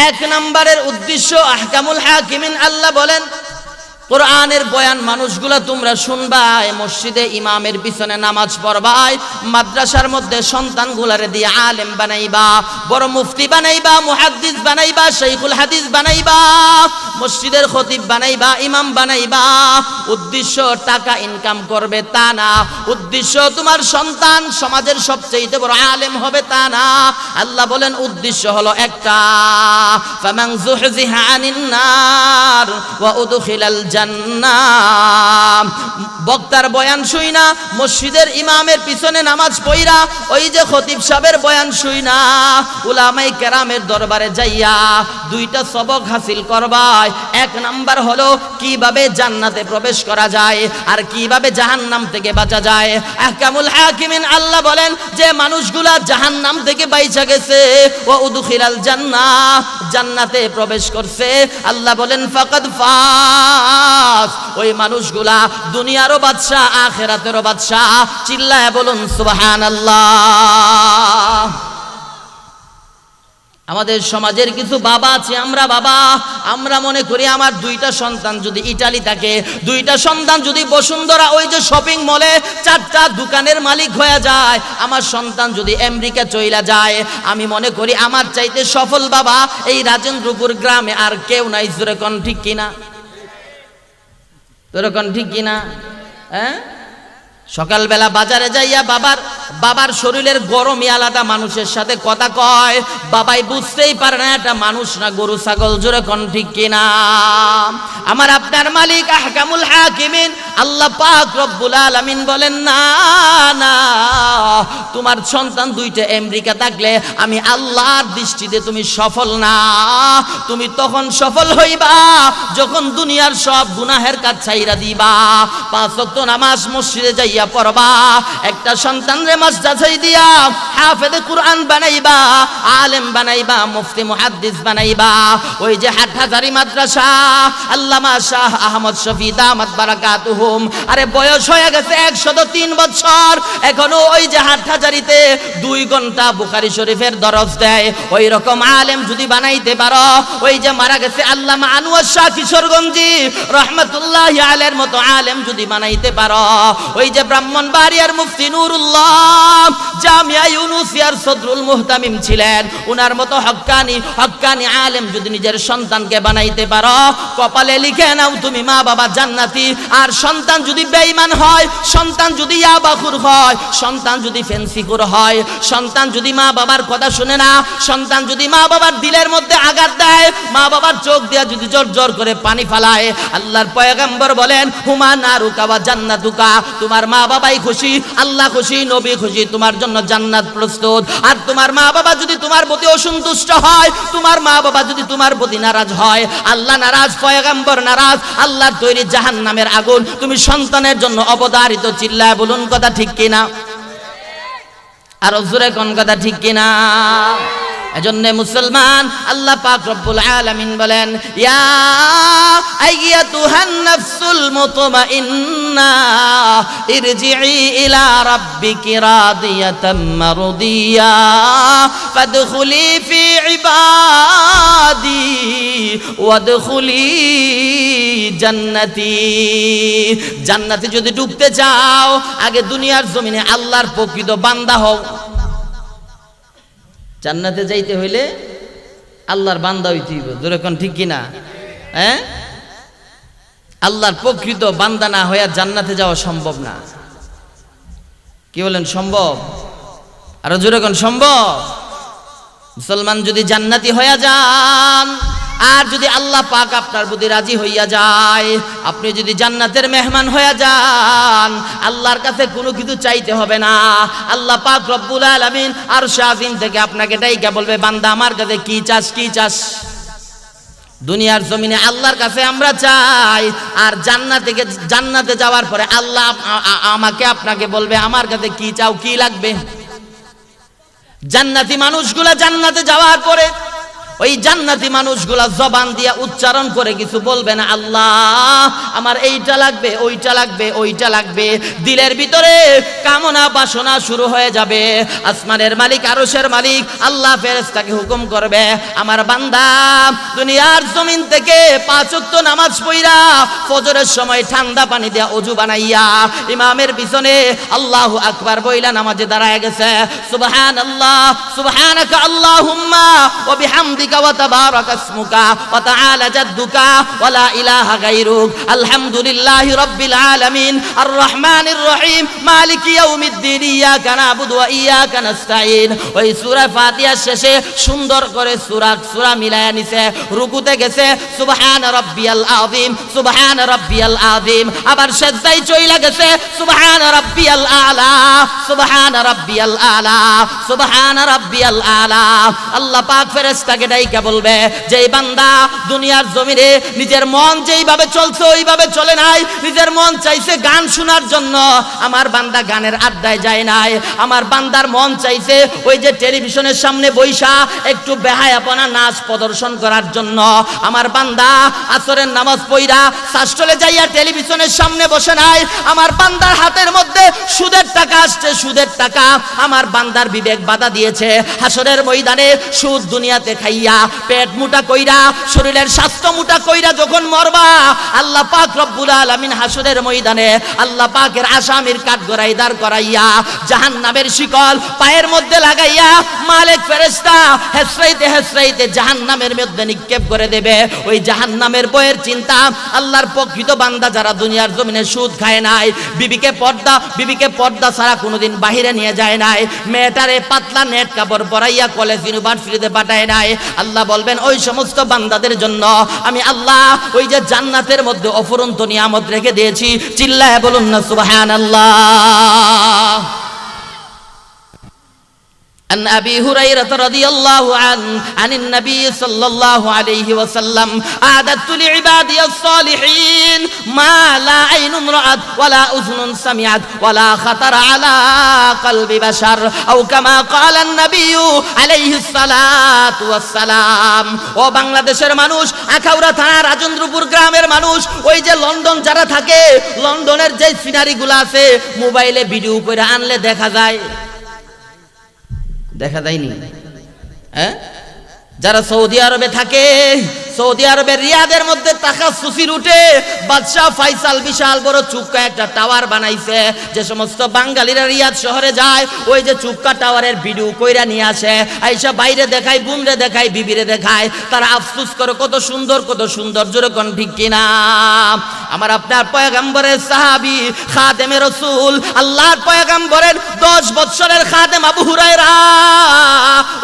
এক নম্বরের উদ্দেশ্য আহকামুল হাকিমিন, আল্লাহ বলেন কোরআনের বয়ান মানুষগুলা তোমরা শুনবাই, মসজিদে ইমামের পিছনে নামাজ পড়বাই, মাদ্রাসার মধ্যে সন্তানগুলারে দিয়ে আলেম বানাইবা, বড় মুফতি বানাইবা, মুহাদ্দিস বানাইবা, শাইখুল হাদিস বানাইবা, মসজিদের খতিব বানাইবা, ইমাম বানাইবা। উদ্দেশ্য টাকা ইনকাম করবে তা না, উদ্দেশ্য তোমার সন্তান সমাজের সবচেয়ে বড় আলেম হবে তা না। আল্লাহ বলেন উদ্দেশ্য হলো একটা, ফামান যুহজিহা আনিন নার ওয়া উদখিলাল জান্নাহ। বক্তার বয়ান শুই না, মসজিদের ইমামের পিছনে নামাজ পড়া, ওই যে খতিব সাহেবের বয়ান শুই না, উলামায়ে কেরামের দরবারে যাইয়া দুইটা সবক হাসিল করবাই। এক নাম্বার হলো কিভাবে জান্নাতে প্রবেশ করা যায় আর কিভাবে জাহান্নাম থেকে বাঁচা যায়। আহকামুল হাকিমিন আল্লাহ বলেন যে মানুষগুলা জাহান্নাম থেকে বাইচা গেছে, ওয়া উদখিলাল জান্নাহ, জান্নাতে প্রবেশ করছে, আল্লাহ বলেন ফাকাদ ফাস, ওই মানুষগুলা দুনিয়ারও বাদশা আখিরাতেরও বাদশা। চিল্লায় বলুন সুবহানাল্লাহ। আমাদের সমাজের কিছু বাবা আছে, আমরা মনে করি আমার দুইটা সন্তান যদি ইটালি থাকে, দুইটা সন্তান যদি বসুন্ধরা ওই যে শপিং মলে 4টা দোকানের মালিক হয়ে যায়, আমার সন্তান যদি আমেরিকা চইলা যায়, আমি মনে করি আমার চাইতে সফল বাবা এই রাজেন্দ্রপুর গ্রামে আর কেউ নাই। জোরে কোন ঠিক কিনা? তোর কোন ঠিক কিনা? হ্যাঁ, সকালবেলা বাজারে যাইয়া বাবার শরীরের গরমই আলাদা, মানুষের সাথে কথা কয়, বাবাই বুঝতেই পারে না এটা মানুষ না গরু ছাগল। জোরে কোন ঠিক কিনা? আমার আপনার মালিক আহকামুল হাকিমিন আল্লাহ পাক রব্বুল আলামিন বলেন না না, তোমার সন্তান দুইটা আমেরিকা থাকলে আমি আল্লাহর দৃষ্টিতে তুমি সফল না। তুমি তখন সফল হইবা যখন দুনিয়ার সব গুনাহের কাজ ছাইরা দিবা, 5 ওয়াক্ত নামাজ মসজিদে যাইয়া পড়বা, একটা সন্তানরে মাদ্রাসায় দিয়া হাফেজে কুরআন বানাইবা, আলেম বানাইবা, মুফতি মুহাদ্দিস বানাইবা। ওই যে হাটহাজারী মাদ্রাসা, আল্লামা শাহ আহমদ শফি দামাত বারাকাতুহুম, আরে বয়স হয়ে গেছে 103 বছর, এখনো ওই যে হাটহাজারীতে 2 ঘন্টা বুখারী শরীফের দরস দেয়। ওই রকম আলেম যদি বানাইতে পারো, ওই যে মারা গেছে আল্লামা আনোয়ার শাহ কিশোরগঞ্জি রহমাতুল্লাহি আলাইহির মতো আলেম যদি বানাইতে পারো, ওই যে ব্রাহ্মণবাড়িয়ার মুফতি নুরুল্লাহ জামিয়া ইউনুসিয়ার সদরুল মুহতামিম ছিলেন, উনার মতো হক্কানি আলেম যদি নিজের সন্তানকে বানাইতে পারো, কপালে লিখে নাও তুমি মা বাবা জান্নাতি। আর সন্তান যদি বেঈমান হয়, সন্তান যদি ইয়াবাখুর হয়, সন্তান যদি ফেন্সিকুর হয়, সন্তান যদি মা বাবার কথা শুনে না, সন্তান যদি মা বাবার দিলের মধ্যে আঘাত দেয়, মা বাবার চোখ দিয়া যদি জোর জোর করে পানি ফালায়, আল্লাহর পয়গম্বর বলেন হুমা নারুকা ওয়া জান্নাতুকা, তোমার মা বাবাই খুশি, আল্লাহ খুশি, নবী খুশি, তোমার জন্য জান্নাত প্রস্তুত। আর তোমার মা বাবা যদি তোমার প্রতি অসন্তুষ্ট হয়, তোমার মা বাবা যদি তোমার প্রতি নারাজ হয়, আল্লাহ নারাজ, পয়গম্বর নারাজ, আল্লাহর তৈরি জাহান্নামের আগুন তুমি সন্তানের জন্য অবধারিত। চিল্লায় বলুন কথা ঠিক কিনা? আর জোরে কোন কথা ঠিক কিনা? এজন্য মুসলমান আল্লাহ পাক রব্বুল আলামিন বলেন ইয়া আইয়াতুহান নাফসুল মুতমাইন্না ইরজিই ইলা রাব্বিকি রাদিয়াতাম মারদিয়া ফাদখুলি ফি ইবাদি ওয়াদখুলি জান্নাতি। জান্নাতে যদি ঢুকতে চাও, আগে দুনিয়ার জমিনে আল্লাহর প্রকৃত বান্দা হও। জান্নাতে যাইতে হইলে আল্লাহর বান্দা হইতে হইব। জোরে কোন ঠিক কিনা? হ্যাঁ, আল্লাহর প্রকৃত বান্দা না হইয়া জান্নাতে যাওয়া সম্ভব না। কি বলেন সম্ভব? আরো জোরে কোন সম্ভব? মুসলমান যদি জান্নাতি হইয়া যান, আর যদি আল্লাহ পাক আপনার প্রতি রাজি হইয়া যায়, আপনি যদি জান্নাতের মেহমান হইয়া যান, আল্লাহর কাছে কোনো কিছু চাইতে হবে না। আল্লাহ পাক রব্বুল আলামিন আরশ আজিম থেকে আপনাকে ডাইকা বলবে বান্দা আমার কাছে কি চাস, কি চাস? দুনিয়ার জমিনে আল্লাহর কাছে আমরা চাই, আর জান্নাতে যাওয়ার পরে আল্লাহ আমাকে আপনাকে বলবে আমার কাছে কি চাও, কি লাগবে? জান্নাতি মানুষগুলা জান্নাতে যাওয়ার পরে ওই জান্নাতি মানুষগুলা জবান দিয়া উচ্চারণ করে কিছু বলবে না, আল্লাহ আমার এইটা লাগবে, ওইটা লাগবে, ওইটা লাগবে। দিলের ভিতরে কামনা বাসনা শুরু হয়ে যাবে। আসমানের মালিক, আরশের মালিক আল্লাহ ফেরেশতাকে হুকুম করবে, আমার বান্দা দুনিয়ার জমিন থেকে 5 ওয়াক্ত নামাজ পড়া ফজরের সময় ঠান্ডা পানি দিয়া ওযু বানাইয়া ইমামের পিছনে আল্লাহু আকবার বইলা নামাজে দাঁড়ায় গেছে। সুবহানাল্লাহ, সুবহানাকা আল্লাহুম্মা ওয়া বিহামদিকা ওয়া তাবারাকা ইসমুকা ওয়া তাআলা জাদ্দুকা ওয়া লা ইলাহা গায়রুক, আলহামদুলিল্লাহি রাব্বিল আলামিন, আর রহমানির রহিম, মালিকি ইয়াউমিদ্দিন, ইয়াকা না'বুদু ওয়া ইয়াকা নাস্তাঈন। ওই সূরা ফাতিহার শেষে সুন্দর করে সূরা মিলায়া নিছে। রুকুতে গেছে সুবহান রাব্বিয়াল আযীম, সুবহান রাব্বিয়াল আযীম। আবার সিজদায় চইলা গেছে সুবহান রাব্বিয়াল আলা, সুবহান রাব্বিয়াল আলা, সুবহান রাব্বিয়াল আলা। আল্লাহ পাক ফেরেশতাকে ডাইকা বলবে যে এই বান্দা দুনিয়ার জমিনে নিজের মন যেইভাবে চলছে ওইভাবে চলে নাই, নিজের মন চাইছে গান শোনার জন্য, আমার বান্দা গানের আড্ডায় যায় নাই। আমার বান্দার মন চাইছে ওই যে টেলিভিশনের সামনে বইসা একটু বেহায়াপনা নাচ প্রদর্শন করার জন্য। আমার বান্দা আসরের নামাজ পড়া শাস্ত্রলে যাইয়া টেলিভিশনের সামনে বসে নাই। আমার বান্দার হাতের মধ্যে সুদের টাকা আসছে, সুদের টাকা। আমার বান্দার বিবেক বাধা দিয়েছে। হাসরের ময়দানে সুদ দুনিয়াতে খাইয়া পেট মোটা কইরা, শরীরের স্বাস্থ্য মোটা কইরা যখন মরবা, আল্লাহ পাক রব্বুল আলামিন হাসরের ময়দানে আল্লাহ পাকের আসামির কাঠগড়াই দাঁড় করাইয়া জাহান্নামের শিকল পায়ের মধ্যে লাগাইয়া মালিক ফেরেশতা হেসরাইতে হেসরাইতে জাহান্নামের মধ্যে নিক্ষেপ করে দেবে। ওই জাহান্নামের বয়ের চিন্তা আল্লাহর প্রকৃত বান্দা যারা দুনিয়ার জমিনে সুদ খায় নাই, বিবিকে পর্দা ছাড়া কোনোদিন বাহিরে নিয়ে যায় নাই, মেয়েটারে পাতলা নেট কাপড় পরাইয়া কলেজ ইউনিভার্সিটিতে পাঠায় নাই, আল্লাহ বলবেন ওই সমস্ত বান্দাদের জন্য আমি আল্লাহ ওই যে জান্নাতের মধ্যে অফুরন্ত নিয়ামত রেখে দিয়েছি। চিল্লায় বলুন না সুবহানাল্লাহ। عن أبي هريرة رضي الله عنه عن النبي صلى الله عليه وسلم أعددت لعبادي الصالحين ما لا عين رأت ولا أذن سمعت ولا خطر على قلب بشر أو كما قال النبي عليه الصلاة والسلام। ও বাংলাদেশের মানুষ, আখাউড়া থানা রাজেন্দ্রপুর গ্রামের মানুষ, ওই যে লন্ডন যারা থাকে, লন্ডনের যে সিনারিগুলো আছে মোবাইলে ভিডিও করে আনলে দেখা যায়, দেখা যায়নি? হ্যাঁ, যারা সৌদি আরবে থাকে, সৌদি আরবের রিয়াদের মধ্যে তাকাসসুসির উঠে বাদশাহ ফয়সাল বিশাল বড় চুক্কা একটা টাওয়ার বানাইছে। যে সমস্ত বাঙালিরা রিয়াদ শহরে যায়, ওই যে চুক্কা টাওয়ারের ভিডিও কইরা নিয়ে আসে, আইসা বাইরে দেখায়, বোনরে দেখায়, বিবিরে দেখায়, তারা আফসোস করে কত সুন্দর, কত সুন্দর, জোরে কোন ঠিক কিনা? আমার আপনার পয়গম্বরের সাহাবী, খাদেমে রাসূল, আল্লাহর পয়গম্বরের 10 বছরের খাদেম আবু হুরায়রা,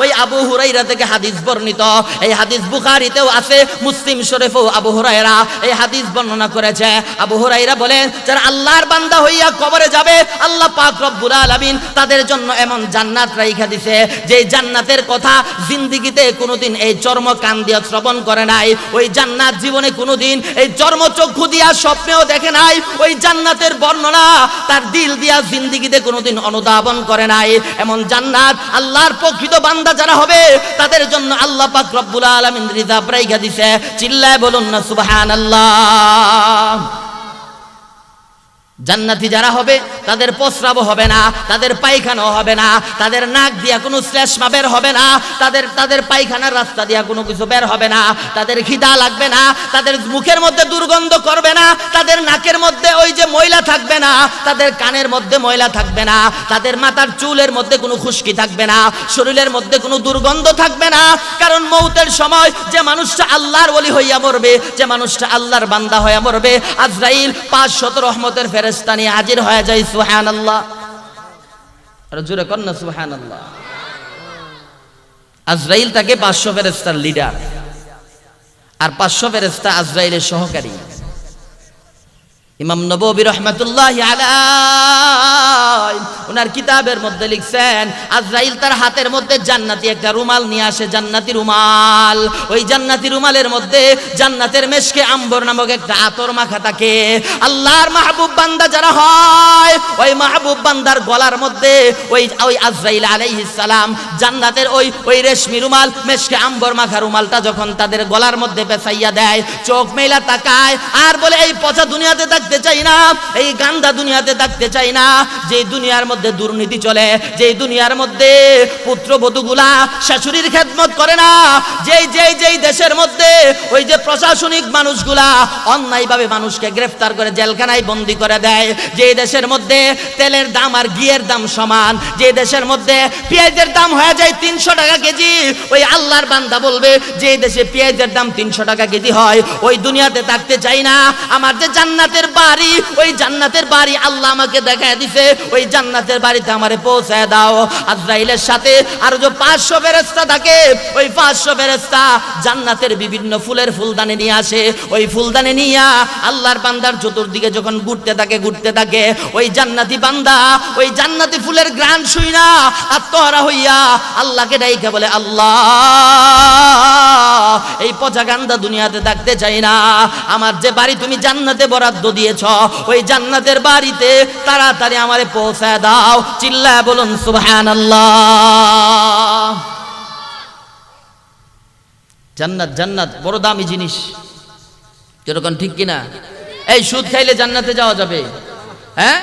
ওই আবু হুরায়রা থেকে হাদিস বর্ণিত। এই হাদিস বুখারীতেও আছে, মুসলিম শরীফেও আবু হুরায়রা এই হাদিস বর্ণনা করেছে। আবু হুরায়রা বলেন, যারা আল্লাহর বান্দা হইয়া কবরে যাবে, আল্লাহ পাক রব্বুল আলামিন তাদের জন্য এমন জান্নাত রাইখা দিছে, যে জান্নাতের কথা জিন্দেগিতে কোনোদিন এই চর্ম কান দিয়া শ্রবণ করে নাই, ওই জান্নাত জীবনে কোনোদিন এই চর্ম চক্ষু দিয়া স্বপ্নেও দেখে নাই, ওই জান্নাতের বর্ণনা তার দিল দিয়া জিন্দেগিতে কোনোদিন অনুধাবন করে নাই। এমন জান্নাত আল্লাহর প্রকৃত বান্দা যারা হবে তাদের জন্য আল্লাহ পাক রব্বুল আলামিন রিজার্ভ রাইখা দিছে। চিল্লায় বলুন না সুবহানাল্লাহ। জান্নাতি যারা হবে তাদের প্রস্রাব হবে না, তাদের পায়খানাও হবে না, তাদের নাক দিয়া কোনো শ্লেষ্মা বের হবে না, তাদের পায়খানার রাস্তা দিয়া কোনো কিছু বের হবে না, তাদের খিদা লাগবে না, তাদের মুখের মধ্যে দুর্গন্ধ করবে না, তাদের নাকের মধ্যে ওই যে ময়লা থাকবে না, তাদের কানের মধ্যে ময়লা থাকবে না, তাদের মাথার চুলের মধ্যে কোনো খুশকি থাকবে না, শরীরের মধ্যে কোনো দুর্গন্ধ থাকবে না। কারণ মৌতের সময় যে মানুষটা আল্লাহর ওলি হইয়া মরবে, যে মানুষটা আল্লাহর বান্দা হইয়া মরবে, আজরাইল 500 রহমতের ফেরেশতা নিয়ে হাজির হয়ে যায়। সুবহানাল্লাহ, আর জোরে কর না সুবহানাল্লাহ। আজরাইল তাকে 500 ফেরেশতার লিডার, আর 500 ফেরেশতা আজরাইলের সহকারী। ইমাম নববী রাহমাতুল্লাহি আলাইহি ওনার কিতাবের মধ্যে লিখছেন, আজরাইল তার হাতের মধ্যে জান্নাতি একটা রুমাল নিয়ে আসে, জান্নাতি রুমাল। ওই জান্নাতি রুমালের মধ্যে জান্নাতের মেশকে আম্বর নামক একটা আতর মাখা থাকে। আল্লাহর মাহবুব বান্দা যারা হয়, ওই মাহবুব বান্দার গলার মধ্যে ওই আজরাইল আলাইহিস সালাম জান্নাতের ওই রেশমি রুমাল, মেশকে আম্বর মাখা রুমালটা যখন তাদের গলার মধ্যে পেঁচাইয়া দেয়, চোখ মেলা তাকায় আর বলে, এই পচা দুনিয়াতে থাকতে চাই না, এই গান্দা দুনিয়াতে থাকতে চাই না, যে দুনিয়ার মধ্যে দুর্নীতি চলে, যে দুনিয়ার মধ্যে পুত্রবধূগুলা শাশুড়ির খেদমত করে না, যেই দেশের মধ্যে ওই যে প্রশাসনিক মানুষগুলা অন্যায়ভাবে মানুষকে গ্রেফতার করে জেলখানায় বন্দী করে দেয়, যে দেশের মধ্যে তেলের দাম আর ঘিয়ের দাম সমান, যে দেশের মধ্যে পেঁয়াজের দাম হয়ে যায় 300 টাকা কেজি, ওই আল্লাহর বান্দা বলবে, যে দেশে পেঁয়াজের দাম 300 টাকা কেজি হয়, ওই দুনিয়াতে থাকতে চাই না। আমার যে জান্নাতের বাড়ি, ওই জান্নাতের বাড়ি আল্লাহ আমাকে দেখায় দিছে, ওই জান্নাতের বাড়িতে আমারে পৌঁছায় দাও। আজরাইলের সাথে আর যে 500 ফেরেশতা থাকে, ওই 500 ফেরেশতা জান্নাতের বিভিন্ন ফুলের ফুলদানি নিয়ে আসে। ওই ফুলদানি নিয়ে আল্লাহর বান্দার চতুর্দিকে যখন ঘুরতে থাকে, ওই জান্নাতি বান্দা ওই জান্নাতি ফুলের ঘ্রাণ শুই না আত্মহারা হইয়া আল্লাহকে ডাইকা বলে, আল্লাহ, এই পচা গান্দা দুনিয়াতে থাকতে চাই না, আমার যে বাড়ি তুমি জান্নাতে বরাদ্দ দিয়েছ, ওই জান্নাতের বাড়িতে তাড়াতাড়ি আমারে পৌঁছায় দাও। চিল্লায় বলুন সুবহানাল্লাহ। জান্নাত বড় দামি জিনিস, যেরকম ঠিক কিনা? এই সুদ খাইলে জান্নাতে যাওয়া যাবে? হ্যাঁ,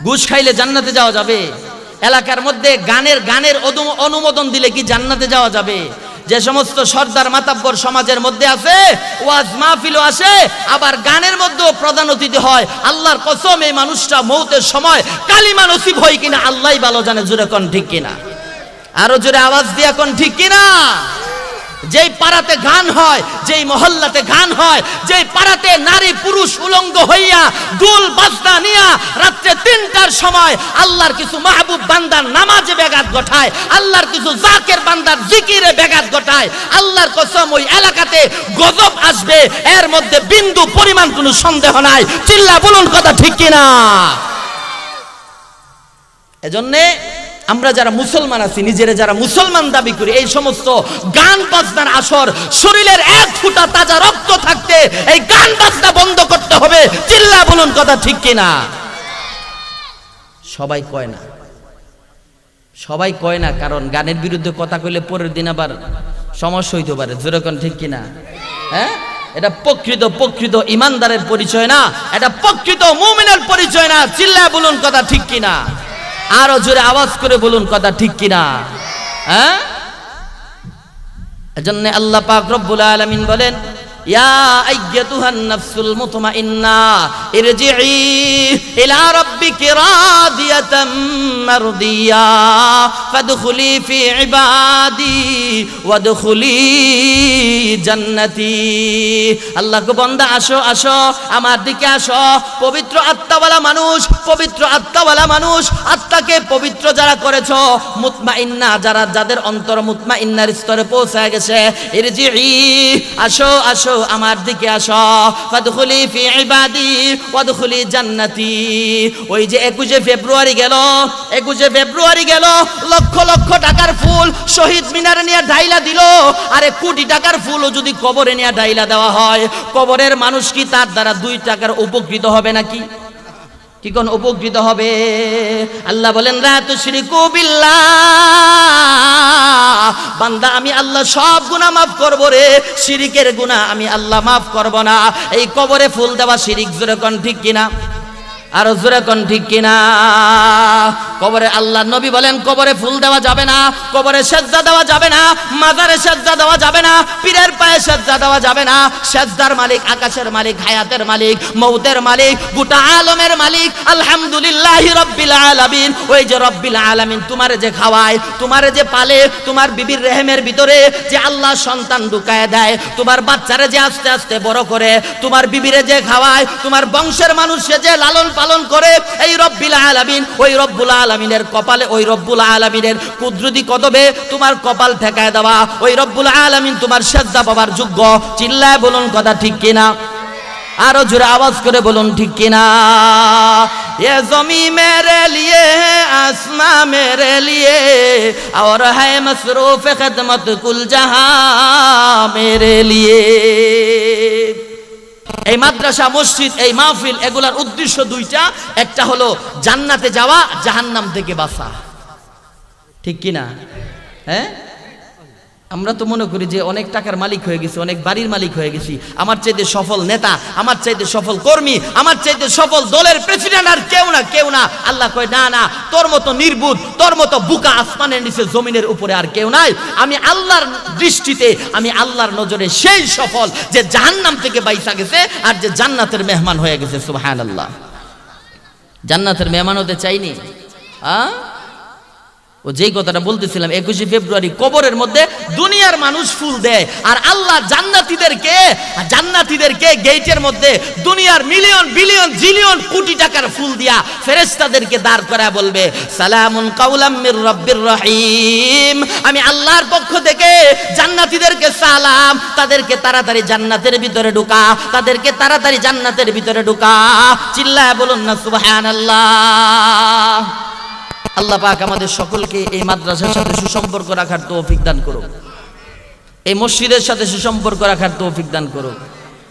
ঘুষ খাইলে জান্নাতে যাওয়া যাবে? এলাকার মধ্যে গানের অনুমোদন দিলে কি জান্নাতে যাওয়া যাবে? যে সমস্ত সর্দার মাতাব্বর সমাজের মধ্যে আছে, ওয়াজ মাহফিলও আসে, আবার গানের মধ্যেও প্রধান অতিথি হয়, আল্লাহর কসম এই মানুষটা মৌতের সময় কালিমা নসিব হয় কিনা আল্লাহই ভালো জানে। জোরে কোন ঠিক কিনা? আরো জোরে আওয়াজ দিয়া কোন ঠিক কিনা? যেই পাড়াতে গান হয়, যেই মহল্লাতে গান হয়, যেই পাড়াতে নারী পুরুষ উলঙ্গ হইয়া দুল বাজনা নিয়া রাত্রে 3টার সময় আল্লাহর কিছু মাহবুব বান্দার নামাজে ব্যাঘাত ঘটায়, আল্লাহর কিছু জাকের বান্দার জিকিরে ব্যাঘাত ঘটায়, আল্লাহর কসম ওই এলাকাতে গজব আসবে, এর মধ্যে বিন্দু পরিমাণ কোনো সন্দেহ নাই। চিল্লা বলুন কথা ঠিক কিনা? এজন্যে আমরা যারা মুসলমান আছি, নিজেরা যারা মুসলমান দাবি করি, এই সমস্ত গান বাজনার আসর, শরীরের 1 ফোঁটা তাজা রক্ত থাকতে এই গান বাজনা বন্ধ করতে হবে। চিল্লা বলুন কথা ঠিক কিনা? সবাই কয় না, কারণ গানের বিরুদ্ধে কথা কইলে পরের দিন আবার সমস্যা হইতে পারে। যেরকম ঠিক কিনা? হ্যাঁ, এটা প্রকৃত ইমানদারের পরিচয় না, এটা প্রকৃত মুমিনের পরিচয় না। চিল্লা বলুন কথা ঠিক কিনা? আরো জোরে আওয়াজ করে বলুন কথা ঠিক কিনা? হ্যাঁ, এজন্য আল্লাহ পাক রব্বুল আলামিন বলেন, ইয়া আইয়াতুহান নাফসুল মুতমাইন্না ইরজিই ইলা রাব্বিকি রাদিয়াতাম মারদিয়া ফাদখুলি ফি ইবাদি ওয়াদখুলি জান্নাতি। আল্লাহ গো বান্দা, আসো আমার দিকে আসো। পবিত্র আত্মাওয়ালা মানুষ, আত্মাকে পবিত্র যারা করেছো, মুতমাইন্না যাদের অন্তর মুতমাইন্নার স্তরে পৌঁছে গেছে, ইরজিই আসো আমার দিকে আসো। ফাদখুলি ফি ইবাদি ওয়াদখুলি জান্নাতি। ওই যে 21 ফেব্রুয়ারি গেল, লক্ষ টাকার ফুল শহীদ মিনারে নিয়ে ঢাইলা দিল। আরে কোটি টাকার ফুলও যদি কবরে নিয়ে ঢাইলা দেওয়া হয়, কবরের মানুষ কি তার দ্বারা 2 টাকার উপকৃত হবে নাকি? কি কোন উপকৃত হবে? আল্লাহ বলেন, লা তুশরিকু বিল্লাহ, বান্দা আমি আল্লাহ সব গুনাহ মাফ করব রে, শিরিকের গুনাহ আমি আল্লাহ মাফ করব না। এই কবরে ফুল দেওয়া শিরিক। জোরে কোন ঠিক কিনা? আরো জোরে কোন ঠিক কিনা? কবরে আল্লাহ নবী বলেন, কবরে ফুল দেওয়া যাবে না, কবরে সেজদা দেওয়া যাবে না, মাজারে সেজদা দেওয়া যাবে না, পীরের পায়ে সেজদা দেওয়া যাবে না। সেজদার মালিক আকাশের মালিক, হায়াতের মালিক, মউতের মালিক, গোটা আলমের মালিক আলহামদুলিল্লাহি রাব্বিল আলামিন। ওই যে রাব্বিল আলামিন তোমারে যে খাওয়ায়, তোমারে যে পালে, তোমার বিবির রেহেমের ভিতরে যে আল্লাহ সন্তান ঢুকায় দেয়, তোমার বাচ্চারে যে আস্তে আস্তে বড় করে, তোমার বিবিরে যে খাওয়ায়, তোমার বংশের মানুষকে যে লালন পালন করে, এই রব্বিল আলামিন, ওই রব্বুল আলামিনের কপালে, ওই রব্বুল আলামিনের কুদরতি কদবে তোমার কপাল ঠেকায় দেওয়া, ওই রব্বুল আলামিন তোমার সেজদা পাওয়ার যোগ্য। চিল্লায় বলুন কথা ঠিক কিনা? আরো জোরে আওয়াজ করে বলুন ঠিক কিনা। ये ज़मी मेरे लिए है आसमां मेरे लिए और है मसरूफ खिदमत कुल जहां मेरे लिए। এই মাদ্রাসা মসজিদ এই মাহফিল এগুলার উদ্দেশ্য দুইটা, একটা হলো জান্নাতে যাওয়া, জাহান্নাম থেকে বাঁচা, ঠিক কিনা? হ্যাঁ, আমরা তো মনে করি যে অনেক টাকার মালিক হয়ে গেছি, অনেক বাড়ির মালিক হয়ে গেছি, আমার চাইতে সফল নেতা, আমার চাইতে সফল কর্মী, আমার চাইতে সফল দলের প্রেসিডেন্ট আর কেউ না, কেউ না। আল্লাহ কয় না না, তোর মতো নির্বুধ, তোর মতো বুকা আসমানের নিচে জমিনের উপরে আর কেউ নাই। আমি আল্লাহর দৃষ্টিতে, আমি আল্লাহর নজরে সেই সফল যে জাহান্নাম থেকে বাইসা গেছে আর যে জান্নাতের মেহমান হয়ে গেছে। সুবহানাল্লাহ। জান্নাতের মেহমান হতে চাইনি। ও যেই কথাটা বলতেছিলাম, 21শে ফেব্রুয়ারি কবরের মধ্যে দুনিয়ার মানুষ ফুল দেয়, আর আল্লাহ জান্নাতীদেরকে গেটের মধ্যে দুনিয়ার মিলিয়ন বিলিয়ন জিলিয়ন কোটি টাকার ফুল দিয়া ফেরেশতাদেরকে দাঁড় করায় বলবে, সালামুন কাওলাম মির রাব্বির রহিম। আমি আল্লাহর পক্ষ থেকে জান্নাতীদেরকে সালাম, তাদেরকে তাড়াতাড়ি জান্নাতের ভিতরে ঢুকা, তাদেরকে তাড়াতাড়ি জান্নাতের ভিতরে ঢুকা। চিল্লায় বলুন না সুবহানাল্লাহ। আল্লাহ পাক আমাদের সকলকে এই মাদ্রাসার সাথে সুসম্পর্ক রাখার তৌফিক দান করুক, এই মসজিদের সাথে সুসম্পর্ক রাখার তৌফিক দান করুক।